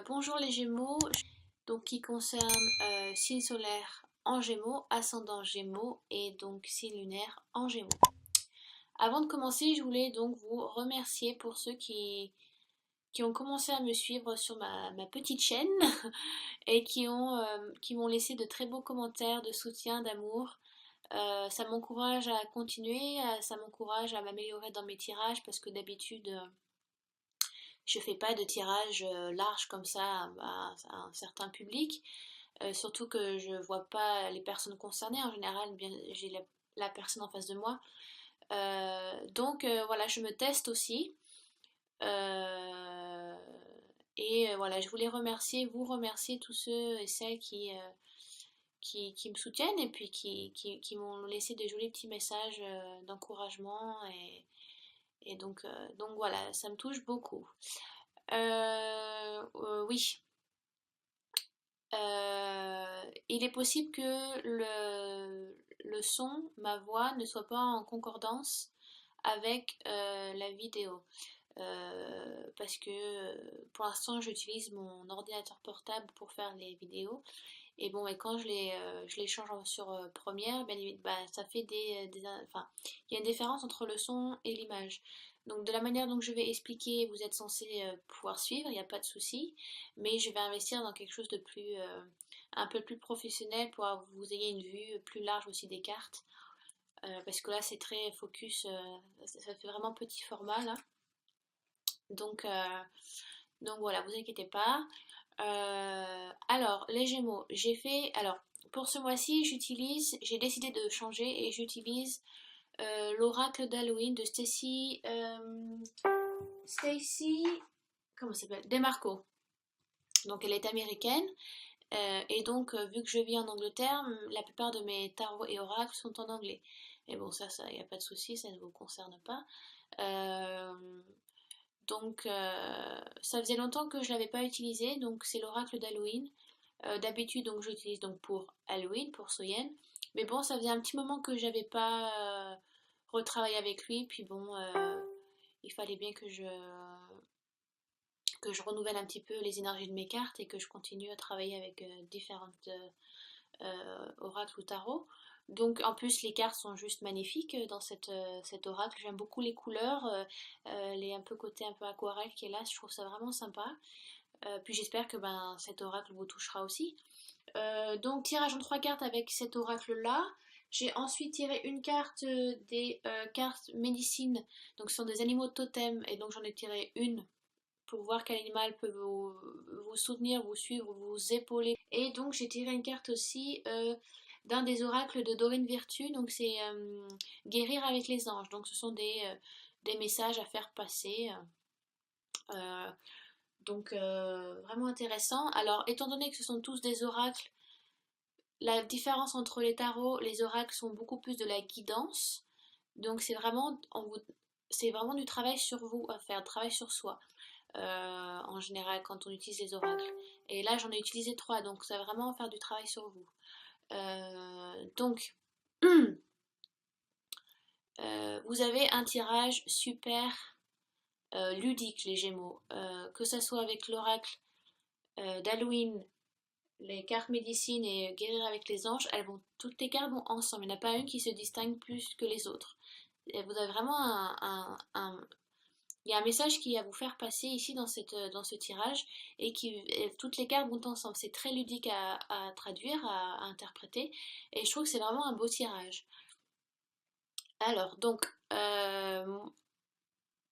Bonjour les Gémeaux, donc qui concerne signe solaire en Gémeaux, ascendant Gémeaux et donc signe lunaire en Gémeaux. Avant de commencer, je voulais donc vous remercier pour ceux qui ont commencé à me suivre sur ma petite chaîne et qui m'ont laissé de très beaux commentaires de soutien, d'amour. Ça m'encourage à continuer, ça m'encourage à m'améliorer dans mes tirages parce que d'habitude je fais pas de tirage large comme ça à un certain public. Surtout que je vois pas les personnes concernées. En général, bien, j'ai la personne en face de moi. Donc voilà, je me teste aussi. Euh, et voilà, je voulais vous remercier tous ceux et celles qui me soutiennent et puis qui m'ont laissé des jolis petits messages d'encouragement. Et donc voilà, ça me touche beaucoup. Oui, il est possible que le son, ma voix, ne soit pas en concordance avec la vidéo. Parce que pour l'instant j'utilise mon ordinateur portable pour faire les vidéos et bon et quand je les change sur Premiere bah, ça fait enfin il y a une différence entre le son et l'image, donc de la manière dont je vais expliquer vous êtes censé pouvoir suivre, il n'y a pas de souci, mais je vais investir dans quelque chose de plus un peu plus professionnel pour que vous ayez une vue plus large aussi des cartes. Parce que là c'est très focus, ça fait vraiment petit format là. Donc, euh, donc voilà, vous inquiétez pas. Alors, les Gémeaux, j'ai fait. Alors, pour ce mois-ci, j'ai décidé de changer et j'utilise l'oracle d'Halloween de Stacy, comment ça s'appelle? Demarco. Donc, elle est américaine. Et donc, vu que je vis en Angleterre, la plupart de mes tarots et oracles sont en anglais. Mais bon, ça, il n'y a pas de souci, ça ne vous concerne pas. Euh, donc, ça faisait longtemps que je ne l'avais pas utilisé, donc c'est l'oracle d'Halloween. D'habitude, donc j'utilise donc pour Halloween, pour Soyen. Mais bon, ça faisait un petit moment que j'avais pas retravaillé avec lui, puis bon, il fallait bien que je renouvelle un petit peu les énergies de mes cartes et que je continue à travailler avec différentes oracles ou tarots. Donc en plus les cartes sont juste magnifiques dans cet oracle. J'aime beaucoup les couleurs, les un peu côté un peu aquarelle qui est là. Je trouve ça vraiment sympa. Puis j'espère que ben, cet oracle vous touchera aussi. Donc tirage en trois cartes avec cet oracle là. J'ai ensuite tiré une carte des cartes médecine. Donc ce sont des animaux de totem et donc j'en ai tiré une pour voir quel animal peut vous soutenir, vous suivre, vous épauler. Et donc j'ai tiré une carte aussi d'un des oracles de Dorine Virtue, donc c'est guérir avec les anges. Donc ce sont des messages à faire passer. Euh, donc vraiment intéressant. Alors étant donné que ce sont tous des oracles, la différence entre les tarots, les oracles sont beaucoup plus de la guidance. Donc c'est vraiment du travail sur vous à faire, travail sur soi. En général quand on utilise les oracles. Et là j'en ai utilisé trois, donc ça va vraiment faire du travail sur vous. Donc vous avez un tirage super ludique les Gémeaux, que ce soit avec l'oracle d'Halloween, les cartes médecine et guérir avec les anges, toutes les cartes vont ensemble. Il n'y en a pas une qui se distingue plus que les autres. Et vous avez vraiment il y a un message qui est à vous faire passer ici dans ce tirage et toutes les cartes vont ensemble. C'est très ludique à traduire, à interpréter et je trouve que c'est vraiment un beau tirage. Alors, donc,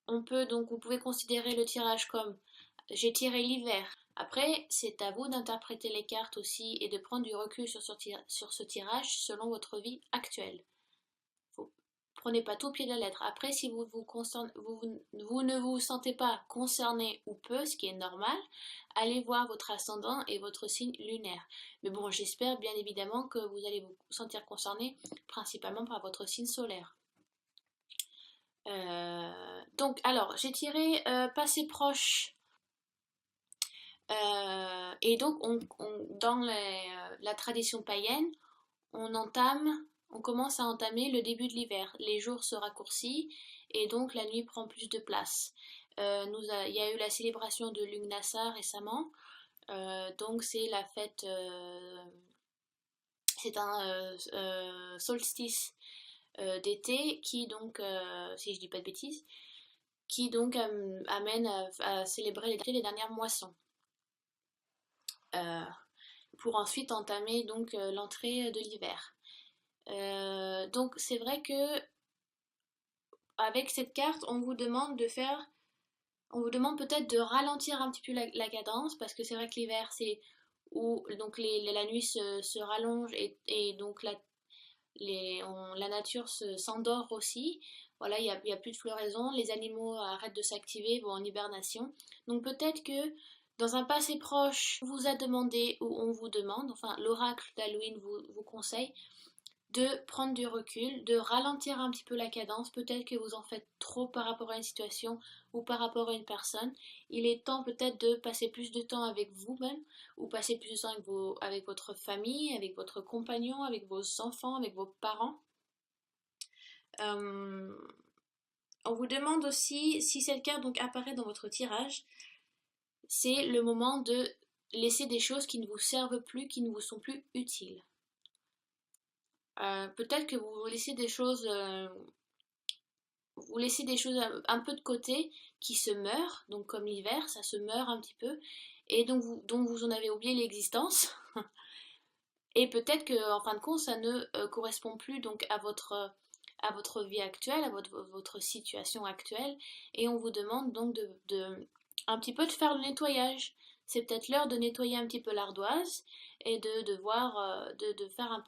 vous pouvez considérer le tirage comme j'ai tiré l'hiver. Après, c'est à vous d'interpréter les cartes aussi et de prendre du recul sur ce tirage selon votre vie actuelle. Faut- Prenez pas tout au pied de la lettre. Après, si vous ne vous sentez pas concerné ou peu, ce qui est normal, allez voir votre ascendant et votre signe lunaire. Mais bon, j'espère bien évidemment que vous allez vous sentir concerné principalement par votre signe solaire. Donc, alors, j'ai tiré passé proche. Et donc, dans la tradition païenne, on commence à entamer le début de l'hiver. Les jours se raccourcissent et donc la nuit prend plus de place. Il y a eu la célébration de Lugnasa récemment. Donc c'est la fête, c'est un solstice d'été qui donc, si je dis pas de bêtises, qui donc amène à célébrer les dernières moissons. Euh, pour ensuite entamer donc l'entrée de l'hiver. Donc c'est vrai que avec cette carte, on vous demande peut-être de ralentir un petit peu la cadence parce que c'est vrai que l'hiver c'est où donc la nuit se rallonge et donc la nature s'endort aussi. Voilà, il y a plus de floraison, les animaux arrêtent de s'activer, vont en hibernation. Donc peut-être que dans un passé proche, on vous a demandé ou on vous demande, enfin l'oracle d'Halloween vous conseille de prendre du recul, de ralentir un petit peu la cadence. Peut-être que vous en faites trop par rapport à une situation ou par rapport à une personne. Il est temps peut-être de passer plus de temps avec vous-même ou passer plus de temps avec votre famille, avec votre compagnon, avec vos enfants, avec vos parents. Euh, on vous demande aussi, si cette carte donc apparaît dans votre tirage, c'est le moment de laisser des choses qui ne vous servent plus, qui ne vous sont plus utiles. Peut-être que vous laissez des choses un peu de côté qui se meurent, donc comme l'hiver, ça se meurt un petit peu, et donc vous en avez oublié l'existence. Et peut-être que en fin de compte, ça ne correspond plus donc à votre vie actuelle, à votre situation actuelle, et on vous demande donc un petit peu de faire le nettoyage. C'est peut-être l'heure de nettoyer un petit peu l'ardoise et de faire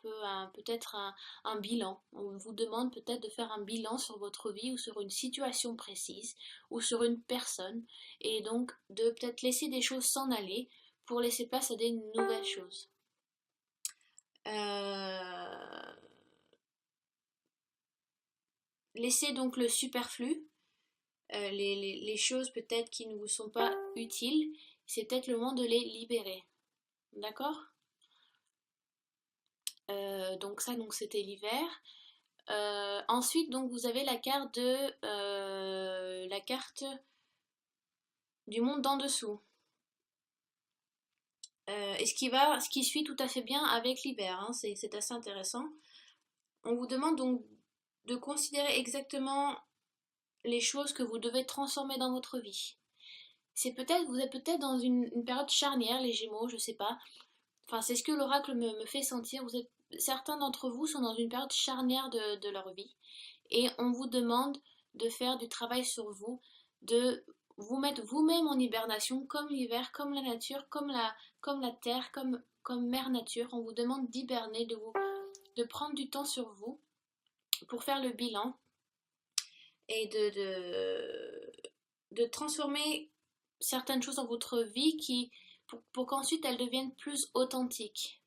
peut-être un bilan. On vous demande peut-être de faire un bilan sur votre vie ou sur une situation précise ou sur une personne et donc de peut-être laisser des choses s'en aller pour laisser place à des nouvelles choses. Euh, Laissez donc le superflu, les choses peut-être qui ne vous sont pas utiles, c'est peut-être le moment de les libérer. D'accord? Donc c'était l'hiver. Ensuite donc vous avez la carte du monde d'en dessous. Et ce qui suit tout à fait bien avec l'hiver, hein, c'est assez intéressant. On vous demande donc de considérer exactement les choses que vous devez transformer dans votre vie. Vous êtes peut-être dans une période charnière, les Gémeaux, je sais pas. Enfin, c'est ce que l'oracle me fait sentir. Certains d'entre vous sont dans une période charnière de leur vie. Et on vous demande de faire du travail sur vous, de vous mettre vous-même en hibernation, comme l'hiver, comme la nature, comme la terre, comme mère nature. On vous demande d'hiberner, de prendre du temps sur vous pour faire le bilan et de transformer certaines choses dans votre vie pour qu'ensuite elles deviennent plus authentiques.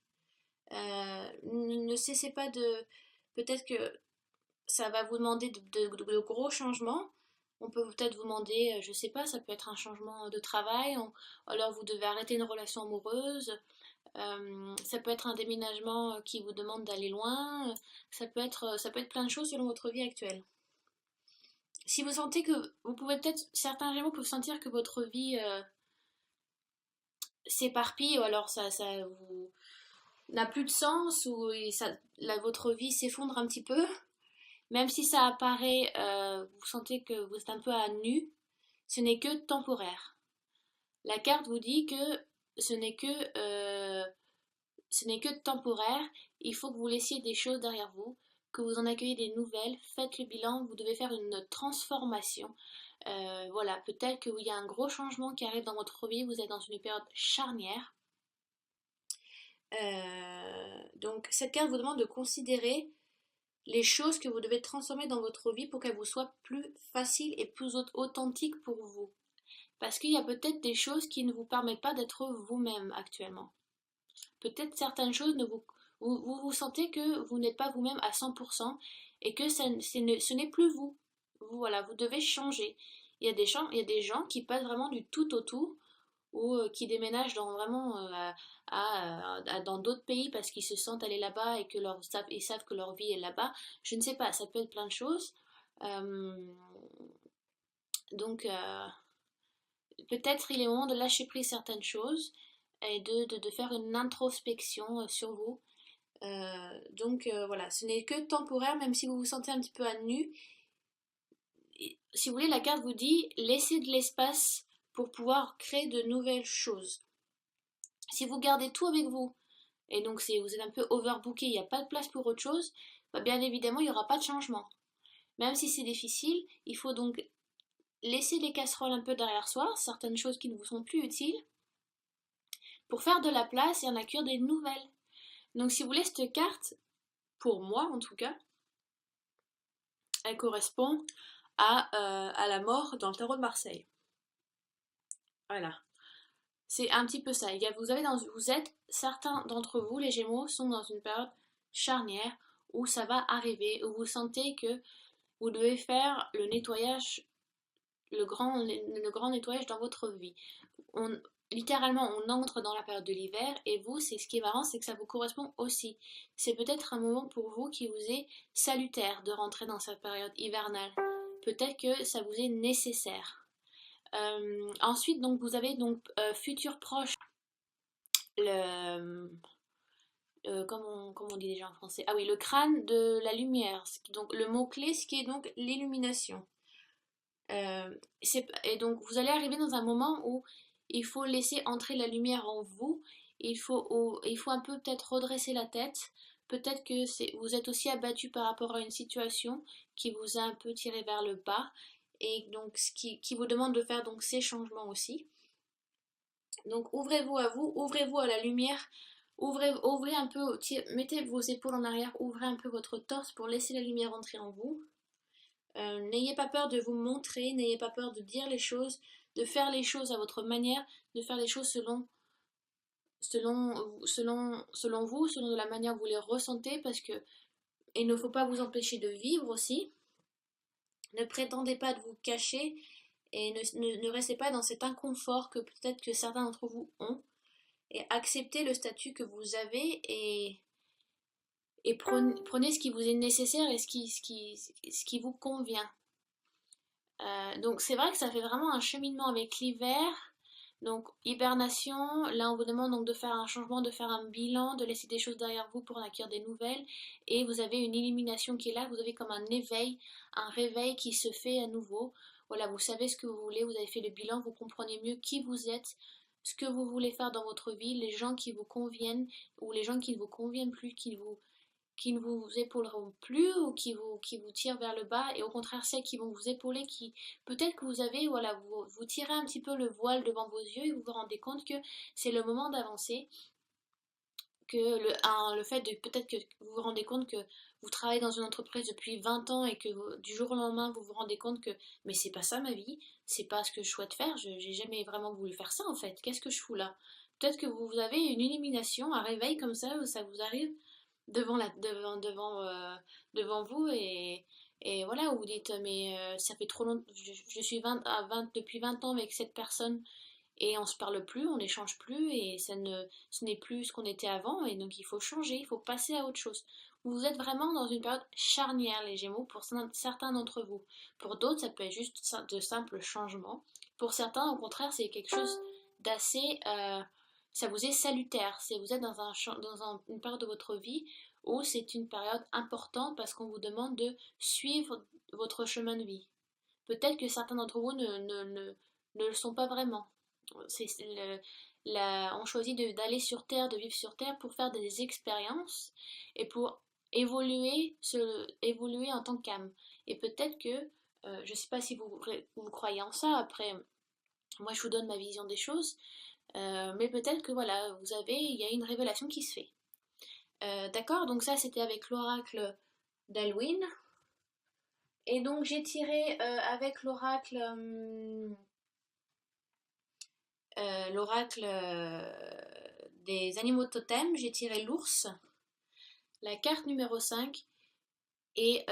Ne cessez pas de... Peut-être que ça va vous demander de gros changements. On peut peut-être vous demander, je sais pas, ça peut être un changement de travail, alors vous devez arrêter une relation amoureuse. Ça peut être un déménagement qui vous demande d'aller loin. Ça peut être plein de choses selon votre vie actuelle. Si vous sentez que vous pouvez peut-être, certains Gémeaux peuvent sentir que votre vie s'éparpille ou alors ça vous n'a plus de sens ou votre vie s'effondre un petit peu, même si ça apparaît, vous sentez que vous êtes un peu à nu, ce n'est que temporaire. La carte vous dit que ce n'est que, euh, ce n'est que temporaire, il faut que vous laissiez des choses derrière vous, que vous en accueillez des nouvelles, faites le bilan, vous devez faire une transformation. Voilà, peut-être qu'il y a un gros changement qui arrive dans votre vie, vous êtes dans une période charnière. Donc cette carte vous demande de considérer les choses que vous devez transformer dans votre vie pour qu'elles vous soient plus faciles et plus authentiques pour vous. Parce qu'il y a peut-être des choses qui ne vous permettent pas d'être vous-même actuellement. Peut-être certaines choses vous sentez que vous n'êtes pas vous-même à 100% et que ce n'est plus vous. Voilà, vous devez changer. Il y a des gens qui passent vraiment du tout au tout ou qui déménagent dans d'autres pays parce qu'ils se sentent aller là-bas et ils savent que leur vie est là-bas. Je ne sais pas, ça peut être plein de choses. Euh, donc, peut-être il est moment de lâcher prise certaines choses et de faire une introspection sur vous. Voilà, ce n'est que temporaire, même si vous vous sentez un petit peu à nu. Et, si vous voulez, la carte vous dit laissez de l'espace pour pouvoir créer de nouvelles choses. Si vous gardez tout avec vous, et donc vous êtes un peu overbooké, il n'y a pas de place pour autre chose, bah bien évidemment il n'y aura pas de changement. Même si c'est difficile, il faut donc laisser les casseroles un peu derrière soi, certaines choses qui ne vous sont plus utiles, pour faire de la place et en accueillir des nouvelles. Donc si vous voulez, cette carte, pour moi en tout cas, elle correspond à la mort dans le tarot de Marseille. Voilà. C'est un petit peu ça. Certains d'entre vous, les Gémeaux, sont dans une période charnière où ça va arriver, où vous sentez que vous devez faire le grand nettoyage dans votre vie. Littéralement, on entre dans la période de l'hiver et vous, c'est ce qui est marrant, c'est que ça vous correspond aussi. C'est peut-être un moment pour vous qui vous est salutaire de rentrer dans cette période hivernale. Peut-être que ça vous est nécessaire. Ensuite, donc, vous avez donc futur proche, le, comment on dit déjà en français? Ah oui, le crâne de la lumière. Donc, le mot-clé, ce qui est donc l'illumination. Et donc, vous allez arriver dans un moment où il faut laisser entrer la lumière en vous. Il faut un peu peut-être redresser la tête. Peut-être que vous êtes aussi abattu par rapport à une situation qui vous a un peu tiré vers le bas. Et donc, qui vous demande de faire donc ces changements aussi. Donc, ouvrez-vous à vous, ouvrez-vous à la lumière. Ouvrez un peu, mettez vos épaules en arrière, ouvrez un peu votre torse pour laisser la lumière entrer en vous. N'ayez pas peur de vous montrer, n'ayez pas peur de dire les choses, de faire les choses à votre manière, de faire les choses selon vous, selon la manière que vous les ressentez, parce que il ne faut pas vous empêcher de vivre aussi. Ne prétendez pas de vous cacher et ne restez pas dans cet inconfort que peut-être que certains d'entre vous ont. Et acceptez le statut que vous avez et prenez ce qui vous est nécessaire et ce qui vous convient. Donc c'est vrai que ça fait vraiment un cheminement avec l'hiver. Donc hibernation, là on vous demande donc de faire un changement, de faire un bilan, de laisser des choses derrière vous pour en acquérir des nouvelles. Et vous avez une illumination qui est là, vous avez comme un éveil, un réveil qui se fait à nouveau. Voilà, vous savez ce que vous voulez, vous avez fait le bilan, vous comprenez mieux qui vous êtes, ce que vous voulez faire dans votre vie, les gens qui vous conviennent ou les gens qui ne vous conviennent plus, qui ne vous épauleront plus ou qui vous tirent vers le bas et au contraire celles qui vont vous épauler, qui peut-être que vous avez, voilà, vous tirez un petit peu le voile devant vos yeux et vous vous rendez compte que c'est le moment d'avancer, que le fait de peut-être que vous vous rendez compte que vous travaillez dans une entreprise depuis 20 ans et que du jour au lendemain vous vous rendez compte que mais c'est pas ça ma vie, c'est pas ce que je souhaite faire, j'ai jamais vraiment voulu faire ça en fait, qu'est-ce que je fous là? Peut-être que vous avez une illumination, un réveil comme ça, où ça vous arrive devant vous et voilà, où vous dites mais ça fait trop longtemps, je suis 20 depuis 20 ans avec cette personne et on se parle plus, on n'échange plus et ce n'est plus ce qu'on était avant et donc il faut changer, il faut passer à autre chose. Vous êtes vraiment dans une période charnière les Gémeaux pour certains d'entre vous. Pour d'autres ça peut être juste de simples changements. Pour certains au contraire c'est quelque chose d'assez ça vous est salutaire. Vous êtes une période de votre vie où c'est une période importante parce qu'on vous demande de suivre votre chemin de vie. Peut-être que certains d'entre vous ne le sont pas vraiment. On choisit d'aller sur Terre, de vivre sur Terre pour faire des expériences et pour évoluer en tant qu'âme. Et peut-être que, je ne sais pas si vous croyez en ça, après, moi je vous donne ma vision des choses, mais peut-être que voilà, il y a une révélation qui se fait. D'accord, donc ça c'était avec l'oracle d'Halloween. Et donc j'ai tiré avec l'oracle des animaux totems, j'ai tiré l'ours, la carte numéro 5, et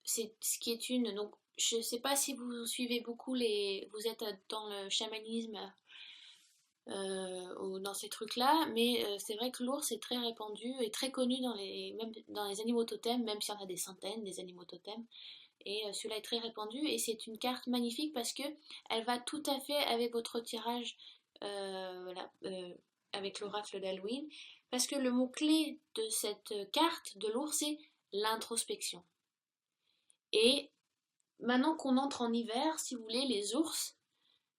c'est ce qui est une. Donc je sais pas si vous suivez beaucoup vous êtes dans le chamanisme ou dans ces trucs-là, mais c'est vrai que l'ours est très répandu et très connu même dans les animaux totems, même s'il y en a des centaines des animaux totems. Et celui-là est très répandu et c'est une carte magnifique parce que elle va tout à fait avec votre tirage voilà, avec l'oracle d'Halloween. Parce que le mot-clé de cette carte de l'ours, c'est l'introspection. Et maintenant qu'on entre en hiver, si vous voulez, les ours,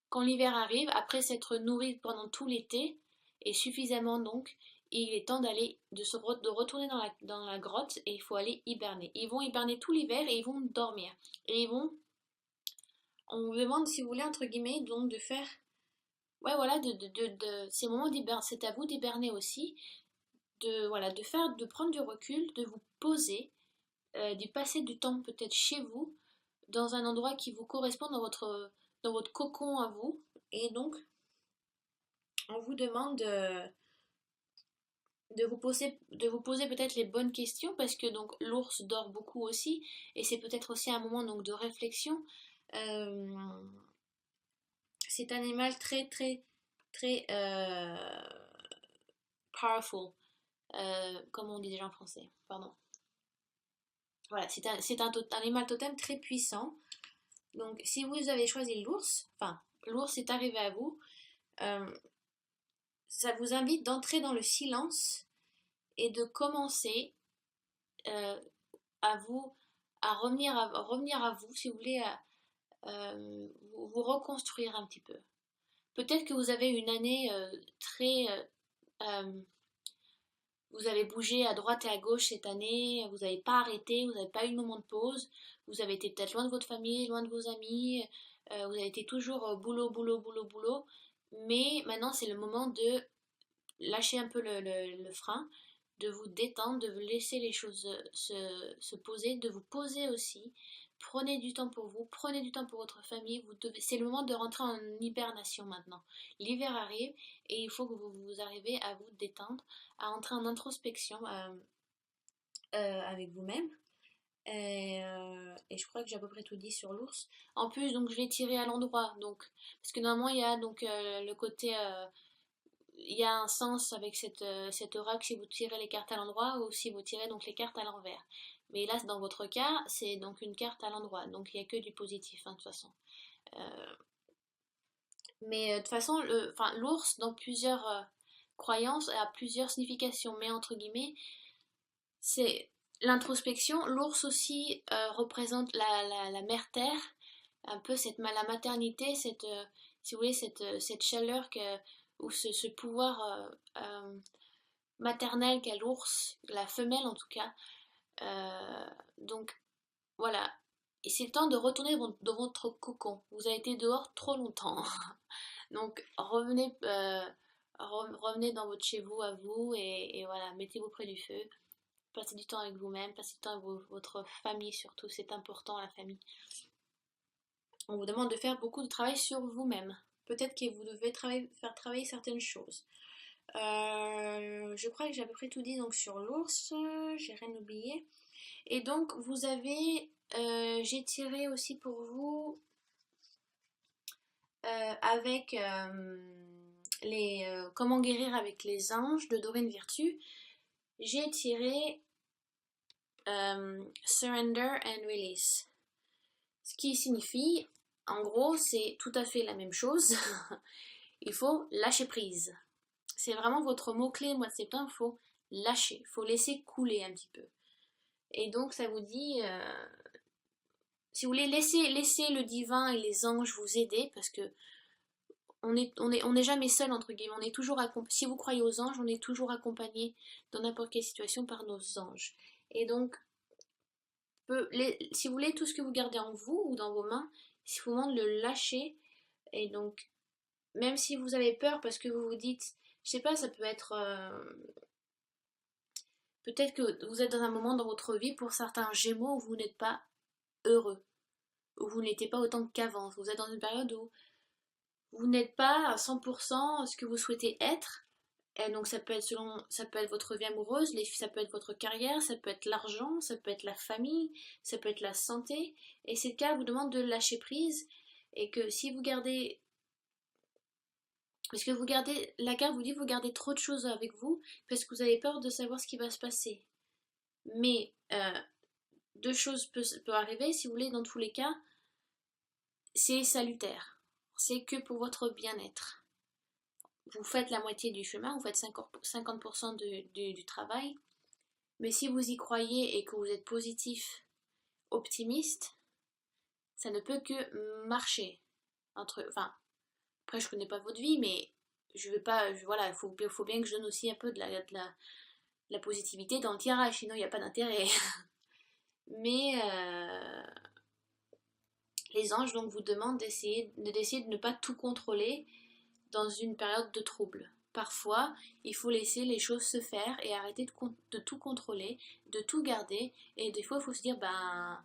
quand l'hiver arrive, après s'être nourris pendant tout l'été, et suffisamment donc, il est temps de retourner dans la grotte et il faut aller hiberner. Ils vont hiberner tout l'hiver et ils vont dormir. Et on vous demande si vous voulez, entre guillemets, donc de faire, ouais voilà, ces moments d'hiberner, c'est à vous d'hiberner aussi, voilà, de prendre du recul, de vous poser, d'y passer du temps peut-être chez vous, dans un endroit qui vous correspond dans votre cocon à vous. Et donc, on vous demande de vous poser peut-être les bonnes questions parce que donc l'ours dort beaucoup aussi et c'est peut-être aussi un moment donc de réflexion. Euh, c'est un animal très très très powerful, comme on dit déjà en français. Pardon. Voilà, un animal totem très puissant. Donc si vous avez choisi l'ours, enfin l'ours est arrivé à vous, euh, ça vous invite d'entrer dans le silence et de commencer euh, à vous revenir à vous, si vous voulez, à vous reconstruire un petit peu. Peut-être que vous avez une année très... vous avez bougé à droite et à gauche cette année, vous n'avez pas arrêté, vous n'avez pas eu de moment de pause, vous avez été peut-être loin de votre famille, loin de vos amis, vous avez été toujours boulot, boulot, boulot, boulot, mais maintenant c'est le moment de lâcher un peu le frein, de vous détendre, de vous laisser les choses se poser, de vous poser aussi. Prenez du temps pour vous, prenez du temps pour votre famille. C'est le moment de rentrer en hibernation maintenant. L'hiver arrive et il faut que vous arrivez à vous détendre, à entrer en introspection avec vous-même. Et je crois que j'ai à peu près tout dit sur l'ours. En plus, donc je l'ai tiré à l'endroit, donc parce que normalement il y a donc le côté il y a un sens avec cet oracle si vous tirez les cartes à l'endroit ou si vous tirez donc les cartes à l'envers. Mais là, dans votre cas, c'est donc une carte à l'endroit, donc il n'y a que du positif, hein, de toute façon. Euh, mais de toute façon, l'ours, dans plusieurs croyances, a plusieurs significations, mais entre guillemets, c'est l'introspection. L'ours aussi représente la mère terre, un peu la maternité, si vous voulez, cette chaleur ou ce pouvoir maternel qu'a l'ours, la femelle en tout cas. Donc voilà. Et c'est le temps de retourner dans votre cocon. Vous avez été dehors trop longtemps. Donc revenez dans votre chez vous à vous et voilà, mettez-vous près du feu. Passez du temps avec vous-même, passez du temps avec votre famille surtout, c'est important la famille. On vous demande de faire beaucoup de travail sur vous-même. Peut-être que vous devez faire travailler certaines choses. Je crois que j'ai à peu près tout dit donc sur l'ours, j'ai rien oublié. Et donc vous avez, j'ai tiré aussi pour vous avec comment guérir avec les anges de Dorine Virtue. J'ai tiré Surrender and Release. Ce qui signifie, en gros, c'est tout à fait la même chose. Il faut lâcher prise. C'est vraiment votre mot-clé mois de septembre, il faut lâcher, il faut laisser couler un petit peu. Et donc ça vous dit, si vous voulez, laisser le divin et les anges vous aider, parce que on n'est jamais seul entre guillemets, on est toujours si vous croyez aux anges, on est toujours accompagné dans n'importe quelle situation par nos anges. Et donc, si vous voulez, tout ce que vous gardez en vous ou dans vos mains, il faut vraiment le lâcher. Et donc, même si vous avez peur parce que vous vous dites, je sais pas, ça peut être peut-être que vous êtes dans un moment dans votre vie, pour certains Gémeaux, où vous n'êtes pas heureux, où vous n'étiez pas autant qu'avant. Vous êtes dans une période où vous n'êtes pas à 100% ce que vous souhaitez être. Et donc ça peut être votre vie amoureuse, ça peut être votre carrière, ça peut être l'argent, ça peut être la famille, ça peut être la santé. Et c'est le cas, vous demande de lâcher prise. Et que si vous gardez parce que la carte vous dit que vous gardez trop de choses avec vous parce que vous avez peur de savoir ce qui va se passer. Mais deux choses peuvent arriver, si vous voulez, dans tous les cas, c'est salutaire. C'est que pour votre bien-être. Vous faites la moitié du chemin, vous faites 50% du travail, mais si vous y croyez et que vous êtes positif, optimiste, ça ne peut que marcher. Enfin, après je connais pas votre vie, mais je veux pas, voilà, faut bien que je donne aussi un peu de la positivité dans le tirage, sinon il n'y a pas d'intérêt. Mais les anges donc vous demandent d'essayer de ne pas tout contrôler dans une période de trouble. Parfois, il faut laisser les choses se faire et arrêter de tout contrôler, de tout garder. Et des fois, il faut se dire, ben,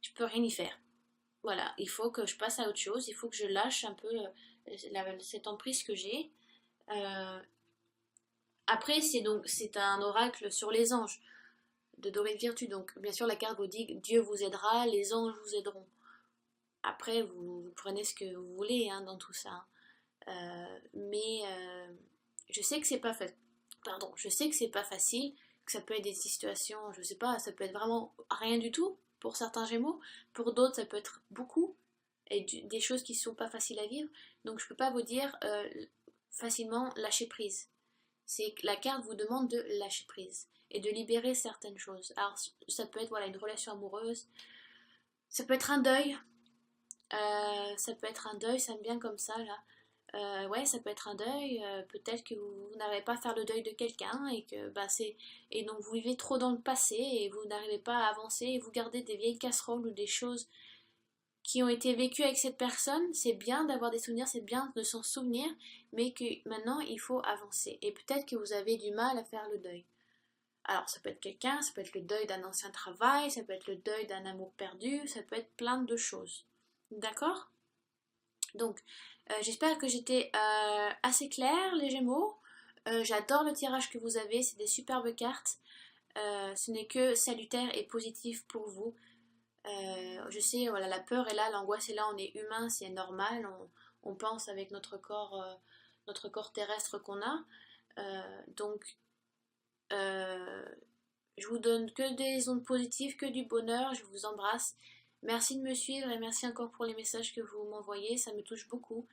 je peux rien y faire. Voilà, il faut que je passe à autre chose, il faut que je lâche un peu cette emprise que j'ai. Euh, Après, c'est un oracle sur les anges de Dorée de Virtue. Donc, bien sûr, la carte vous dit que Dieu vous aidera, les anges vous aideront. Après, vous prenez ce que vous voulez hein, dans tout ça. Mais je sais que c'est pas facile. Pardon, je sais que c'est pas facile, que ça peut être des situations, je sais pas, ça peut être vraiment rien du tout pour certains Gémeaux, pour d'autres ça peut être beaucoup et des choses qui sont pas faciles à vivre. Donc je peux pas vous dire facilement lâcher prise. C'est que la carte vous demande de lâcher prise et de libérer certaines choses. Alors ça peut être voilà une relation amoureuse, ça peut être un deuil, ça peut être un deuil, ça me vient comme ça là. Ouais, ça peut être un deuil. Peut-être que vous n'arrivez pas à faire le deuil de quelqu'un et que bah et donc vous vivez trop dans le passé et vous n'arrivez pas à avancer et vous gardez des vieilles casseroles ou des choses qui ont été vécues avec cette personne. C'est bien d'avoir des souvenirs, c'est bien de s'en souvenir, mais que maintenant il faut avancer. Et peut-être que vous avez du mal à faire le deuil. Alors ça peut être quelqu'un, ça peut être le deuil d'un ancien travail, ça peut être le deuil d'un amour perdu, ça peut être plein de choses. D'accord? Donc, j'espère que j'étais assez claire, les Gémeaux. J'adore le tirage que vous avez, c'est des superbes cartes. Ce n'est que salutaire et positif pour vous. Je sais, voilà, la peur est là, l'angoisse est là, on est humain, c'est normal. On pense avec notre corps terrestre qu'on a. Donc, euh, je vous donne que des ondes positives, que du bonheur. Je vous embrasse. Merci de me suivre et merci encore pour les messages que vous m'envoyez, ça me touche beaucoup.